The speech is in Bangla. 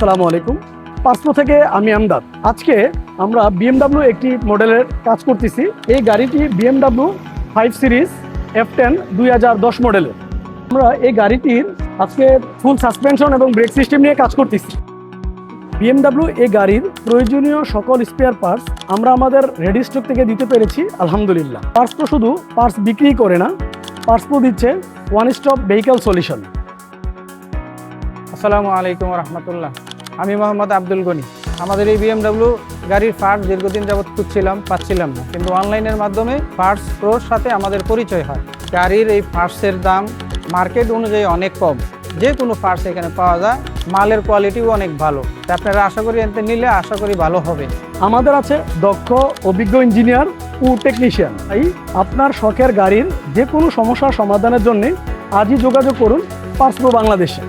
আসসালামু আলাইকুম। পাঁচপো থেকে আমি আমদাদ। আজকে আমরা BMW একটি মডেলের কাজ করতেছি। এই গাড়িটি BMW 5 সিরিজ F10 2010 মডেলের। আমরা এই গাড়িটির আজকে ফুল সাসপেনশন এবং ব্রেক সিস্টেম নিয়ে কাজ করতেছি। BMW এই গাড়ির প্রয়োজনীয় সকল স্পেয়ার পার্টস আমরা আমাদের রেডি স্টক থেকে দিতে পেরেছি আলহামদুলিল্লাহ। পার্টসপো শুধু পার্টস বিক্রি করে না, পার্টসপো দিচ্ছে ওয়ান স্টপ ভেহিক্যাল সলিউশন। আসসালামু আলাইকুম রহমতুল্লাহ। আমি মোহাম্মদ আব্দুল গনি। আমাদের এই BMW গাড়ির পার্টস দীর্ঘদিন যাবৎ খুঁজছিলাম, পাচ্ছিলাম না, কিন্তু অনলাইনের মাধ্যমে পার্টস প্রোর সাথে আমাদের পরিচয় হয়। গাড়ির এই পার্টসের দাম মার্কেট অনুযায়ী অনেক কম, যে কোনো পার্টস এখানে পাওয়া যায়, মালের কোয়ালিটিও অনেক ভালো। আপনারা আশা করি এতে নিলে আশা করি ভালো হবে। আমাদের আছে দক্ষ অভিজ্ঞ ইঞ্জিনিয়ার ও টেকনিশিয়ান। তাই আপনার শখের গাড়ির যে কোনো সমস্যার সমাধানের জন্য আজই যোগাযোগ করুন পাঁচপো বাংলাদেশে।